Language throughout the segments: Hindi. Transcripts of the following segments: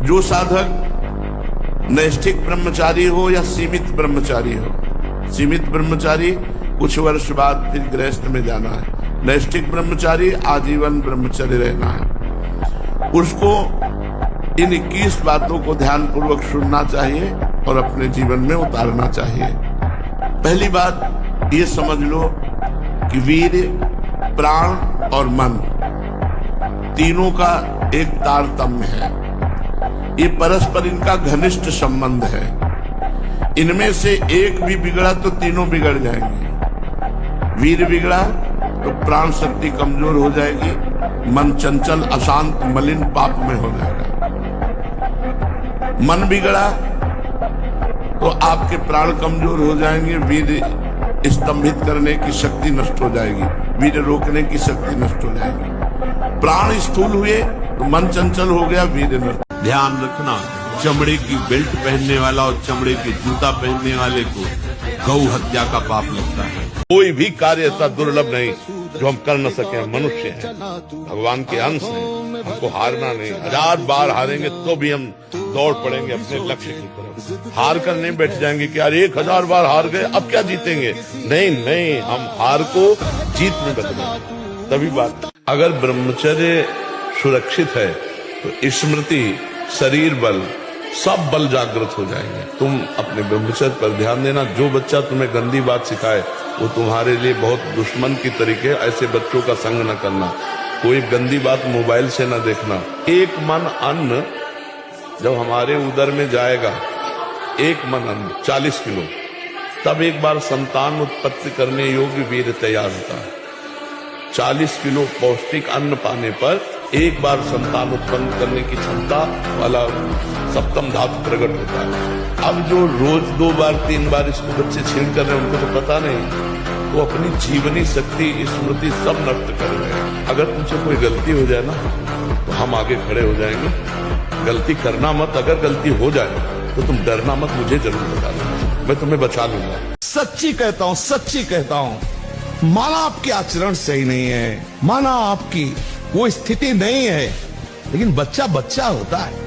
जो साधक नैष्ठिक ब्रह्मचारी हो या सीमित ब्रह्मचारी हो, सीमित ब्रह्मचारी कुछ वर्ष बाद फिर गृहस्थ में जाना है, नैष्ठिक ब्रह्मचारी आजीवन ब्रह्मचर्य रहना है। उसको इन 21 बातों को ध्यान पूर्वक सुनना चाहिए और अपने जीवन में उतारना चाहिए। पहली बात ये समझ लो कि वीर्य, प्राण और मन तीनों का एक तारतम्य है। ये परस्पर इनका घनिष्ठ संबंध है। इनमें से एक भी बिगड़ा तो तीनों बिगड़ जाएंगे। वीर्य बिगड़ा तो प्राण शक्ति कमजोर हो जाएगी, मन चंचल, अशांत, मलिन, पाप में हो जाएगा। मन बिगड़ा तो आपके प्राण कमजोर हो जाएंगे, वीर्य स्तंभित करने की शक्ति नष्ट हो जाएगी, वीर्य रोकने की शक्ति नष्ट हो जाएगी। प्राण स्थूल हुए तो मन चंचल हो गया, वीर्य नष्ट। ध्यान रखना, चमड़े की बेल्ट पहनने वाला और चमड़े के जूता पहनने वाले को गौ हत्या का पाप लगता है। कोई भी कार्य ऐसा दुर्लभ नहीं जो हम कर न सके। हम मनुष्य हैं, भगवान के अंश हैं, हमको हारना नहीं। 1000 बार हारेंगे तो भी हम दौड़ पड़ेंगे अपने लक्ष्य की तरफ। हार कर नहीं बैठ जाएंगे कि यार 1000 बार हार गए अब क्या जीतेंगे। नहीं नहीं, हम हार को जीत में बदलेंगे, तभी बात। अगर ब्रह्मचर्य सुरक्षित है तो स्मृति, शरीर बल, सब बल जागृत हो जाएंगे। तुम अपने ब्रह्मचर्य पर ध्यान देना। जो बच्चा तुम्हें गंदी बात सिखाए वो तुम्हारे लिए बहुत दुश्मन की तरीके। ऐसे बच्चों का संग न करना। कोई गंदी बात मोबाइल से न देखना। एक मन अन्न जब हमारे उदर में जाएगा, एक मन अन्न 40 किलो, तब एक बार संतान उत्पत्ति करने योग्य वीर्य तैयार होता है। 40 किलो पौष्टिक अन्न पाने पर एक बार संतान उत्पन्न करने की क्षमता वाला सप्तम धातु प्रकट होता है। अब जो रोज 2 बार 3 बार इसको बच्चे छीन कर रहे हैं, उनको तो पता नहीं, वो अपनी जीवनी शक्ति, स्मृति सब नष्ट कर रहे हैं। अगर तुमसे कोई गलती हो जाए ना तो हम आगे खड़े हो जाएंगे। गलती करना मत, अगर गलती हो जाए तो तुम डरना मत, मुझे जरूर बता देना, मैं तुम्हें बचा लूंगा। सच्ची कहता हूं, सच्ची कहता हूं, माना आपके आचरण सही नहीं है, माना आपकी वो स्थिति नहीं है, लेकिन बच्चा बच्चा होता है।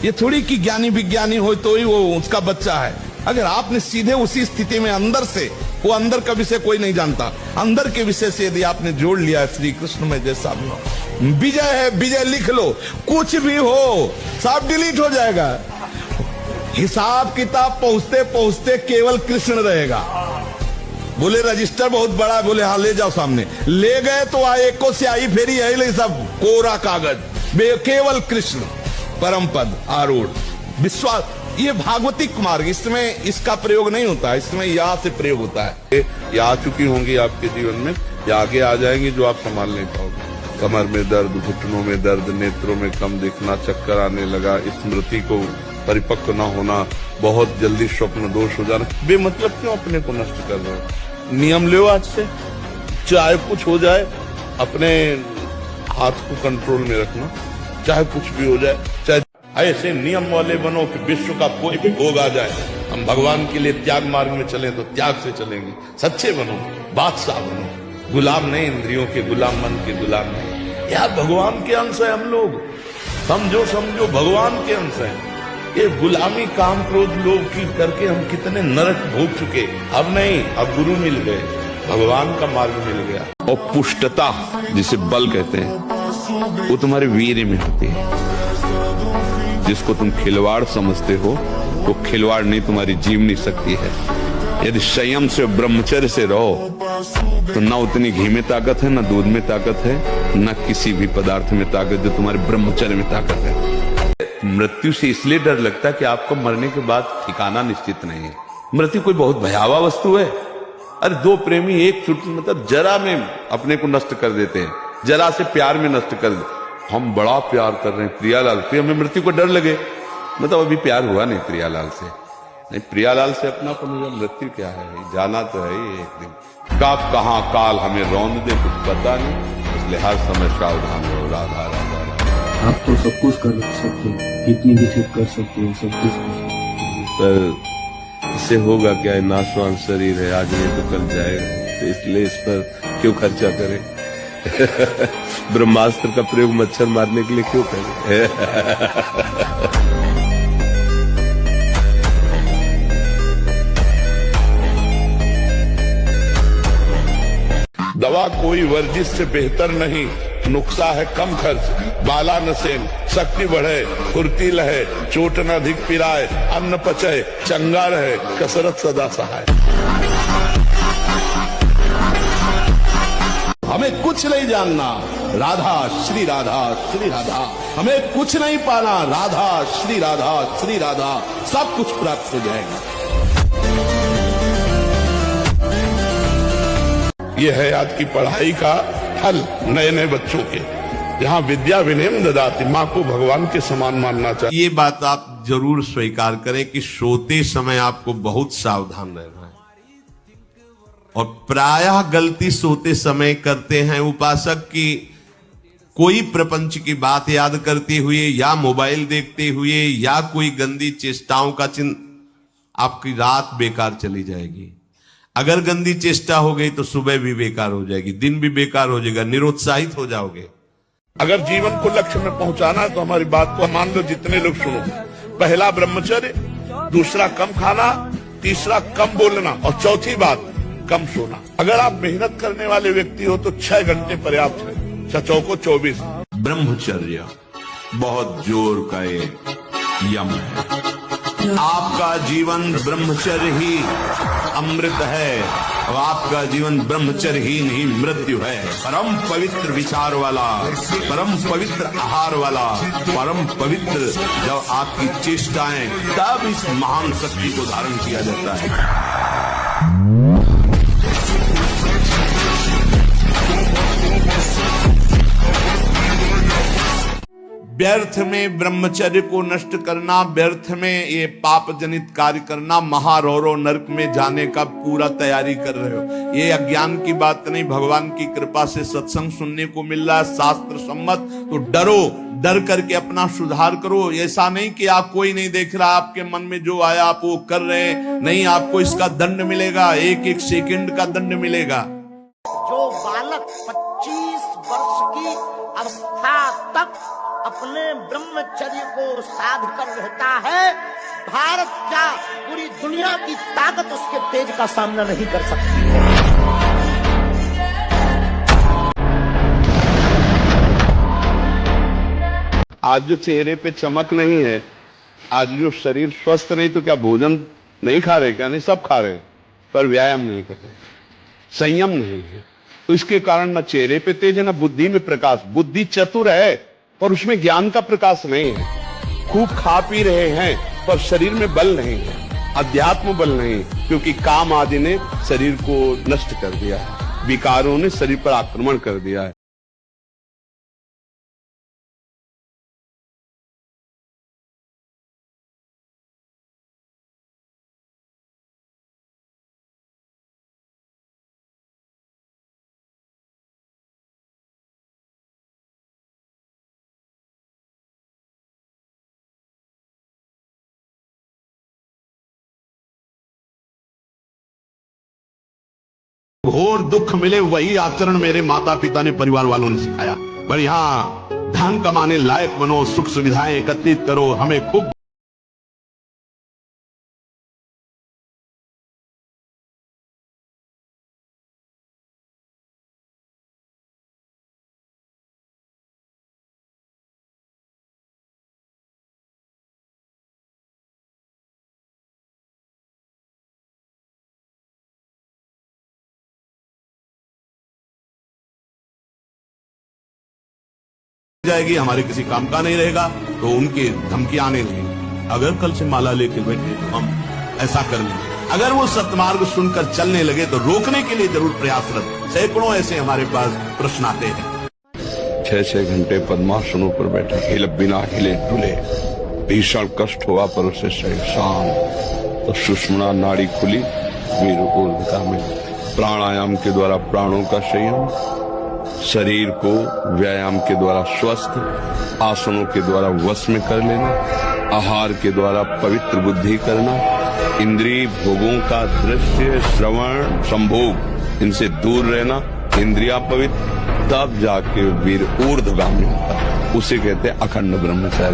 ये थोड़ी कि ज्ञानी विज्ञानी हो तो ही वो उसका बच्चा है। अगर आपने सीधे उसी स्थिति में अंदर से, वो अंदर का विषय कोई नहीं जानता, अंदर के विषय से यदि आपने जोड़ लिया श्री कृष्ण में, जैसा विजय है, विजय लिख लो, कुछ भी हो सब डिलीट हो जाएगा। हिसाब किताब पहुंचते पहुंचते केवल कृष्ण रहेगा। बोले रजिस्टर बहुत बड़ा है, बोले हाँ ले जाओ सामने, ले गए तो एक को स्याही फेरी है, ले सब कोरा कागज, केवल कृष्ण, परम पद आरूढ़ विश्वास। ये भागवतिक मार्ग, इसमें इसका प्रयोग नहीं होता है, इसमें या से प्रयोग होता है। ये आ चुकी होंगी आपके जीवन में, या आगे आ जाएंगी जो आप संभाल नहीं पाओगे। कमर में दर्द, घुटनों में दर्द, नेत्रों में कम दिखना, चक्कर आने लगा, स्मृति को परिपक्व न होना, बहुत जल्दी स्वप्न दोष हो जाना। बेमतलब क्यों अपने को नष्ट कर रहे हो? नियम लो आज से, चाहे कुछ हो जाए अपने हाथ को कंट्रोल में रखना, चाहे कुछ भी हो जाए। चाहे ऐसे नियम वाले बनो कि विश्व का कोई भी भोग आ जाए, हम भगवान के लिए त्याग मार्ग में चले तो त्याग से चलेंगे। सच्चे बनो, बादशाह बनो, गुलाम नहीं, इंद्रियों के गुलाम, मन के गुलाम नहीं। यार भगवान के अंश है हम लोग, समझो समझो भगवान के अंश है। ये गुलामी, काम, क्रोध, लोभ की करके हम कितने नरक भोग चुके। अब नहीं, अब गुरु मिल गए, भगवान का मार्ग मिल गया। और पुष्टता जिसे बल कहते हैं वो तुम्हारे वीर्य में होती है। जिसको तुम खिलवाड़ समझते हो वो खिलवाड़ नहीं, तुम्हारी जीवनी शक्ति है। यदि संयम से, ब्रह्मचर्य से रहो तो न उतनी घी में ताकत है, न दूध में ताकत है, न किसी भी पदार्थ में ताकत, जो तुम्हारे ब्रह्मचर्य में ताकत है। मृत्यु से इसलिए डर लगता है कि आपको मरने के बाद ठिकाना निश्चित नहीं है। मृत्यु कोई बहुत भयावह वस्तु है। अरे 2 प्रेमी एक चुटकी, मतलब जरा में अपने को नष्ट कर देते हैं, जरा से प्यार में नष्ट कर देते। हम बड़ा प्यार कर रहे हैं प्रियालाल, फिर हमें मृत्यु को डर लगे, मतलब अभी प्यार हुआ नहीं प्रियालाल से। नहीं, प्रियालाल से अपना मृत्यु क्या है, जाना तो है ही एक दिन। कब कहाँ काल हमें रौंद दे कुछ पता नहीं, इसलिए हर समय सावधान हो। राधा राधा राधा। आप तो सब कुछ कर सकते हो, कितनी भी ठीक कर सकते हो, सब कुछ। पर इससे होगा क्या, नाशवान शरीर है, आज नहीं तो कल जाएगा, तो इसलिए इस पर क्यों खर्चा करें। ब्रह्मास्त्र का प्रयोग मच्छर मारने के लिए क्यों करें। दवा कोई वर्जिश से बेहतर नहीं, नुक्सा है कम खर्च, बाला नसेन, शक्ति बढ़े, फुर्ती लहे, चोट न अधिक पिराए, अन्न पचे, चंगा रहे, कसरत सदा सहाय। हमें कुछ नहीं जानना, राधा श्री राधा श्री राधा। हमें कुछ नहीं पाना, राधा श्री राधा श्री राधा। सब कुछ प्राप्त हो जाएगा। ये है आज की पढ़ाई का फल नए नए बच्चों के, जहाँ विद्या विनयम ददाति, माँ को भगवान के समान मानना चाहिए। ये बात आप जरूर स्वीकार करें कि सोते समय आपको बहुत सावधान रहना है, और प्रायः गलती सोते समय करते हैं उपासक की कोई प्रपंच की बात याद करते हुए या मोबाइल देखते हुए या कोई गंदी चेष्टाओं का आपकी रात बेकार चली जाएगी। अगर गंदी चेष्टा हो गई तो सुबह भी बेकार हो जाएगी, दिन भी बेकार हो जाएगा, निरुत्साहित हो जाओगे। अगर जीवन को लक्ष्य में पहुंचाना है तो हमारी बात को मान लो, जितने लोग सुनो। पहला ब्रह्मचर्य, दूसरा कम खाना, तीसरा कम बोलना, और चौथी बात कम सोना। अगर आप मेहनत करने वाले व्यक्ति हो तो 6 घंटे पर्याप्त है, 6 को 24। ब्रह्मचर्य बहुत जोर का एक यम है। आपका जीवन ब्रह्मचर्य ही अमृत है, और आपका जीवन ब्रह्मचर्य ही नहीं मृत्यु है। परम पवित्र विचार वाला, परम पवित्र आहार वाला, परम पवित्र जब आपकी चेष्टाएं, तब इस महान शक्ति को धारण किया जाता है। व्यर्थ में ब्रह्मचर्य को नष्ट करना, व्यर्थ में ये पाप जनित कार्य करना, महारौरव नरक में जाने का पूरा तैयारी कर रहे हो। ये अज्ञान की बात नहीं, भगवान की कृपा से सत्संग सुनने को मिल रहा है, शास्त्र सम्मत। तो डरो, डर करके अपना सुधार करो। ऐसा नहीं कि आप कोई नहीं देख रहा, आपके मन में जो आया आप वो कर रहे हैं, नहीं, आपको इसका दंड मिलेगा, एक एक सेकंड का दंड मिलेगा। जो बालक 25 वर्ष की अवस्था तक अपने ब्रह्मचर्य को साध कर रहता है, भारत क्या पूरी दुनिया की ताकत उसके तेज का सामना नहीं कर सकती है। आज जो चेहरे पे चमक नहीं है, आज जो शरीर स्वस्थ नहीं, तो क्या भोजन नहीं खा रहे? क्या नहीं, सब खा रहे, पर व्यायाम नहीं कर रहे, संयम नहीं है। तो इसके कारण न चेहरे पे तेज है, न बुद्धि में प्रकाश। बुद्धि चतुर है और उसमें ज्ञान का प्रकाश नहीं है। खूब खा पी रहे हैं पर शरीर में बल नहीं है, अध्यात्म बल नहीं, क्योंकि काम आदि ने शरीर को नष्ट कर दिया है, विकारों ने शरीर पर आक्रमण कर दिया है। घोर दुख मिले वही आचरण मेरे माता पिता ने, परिवार वालों ने सिखाया। पर यहाँ धन कमाने लायक बनो, सुख सुविधाएं एकत्रित करो, हमें खूब जाएगी, हमारे किसी काम का नहीं रहेगा, तो उनकी धमकी आने लगेगी। अगर कल से माला लेके बैठे तो हम ऐसा कर लेंगे। अगर वो सत्मार्ग सुनकर चलने लगे तो रोकने के लिए जरूर प्रयासरत। सैकड़ों ऐसे हमारे पास प्रश्न आते हैं। 6-6 घंटे पद्मासनों पर बैठे, हिले बिना हिले डुले, भीषण कष्ट हुआ पर उसे शरीर शांत, तो सुषुम्ना नाड़ी खुली, वीर ऊर्ध्वता में प्राणायाम के द्वारा प्राणों का संयम, शरीर को व्यायाम के द्वारा स्वस्थ, आसनों के द्वारा वश में कर लेना, आहार के द्वारा पवित्र बुद्धि करना, इंद्रिय भोगों का दृश्य श्रवण संभोग इनसे दूर रहना, इंद्रिया पवित्र, तब जाके वीर ऊर्ध्वगामी होता है। उसे कहते हैं अखंड ब्रह्मचारी।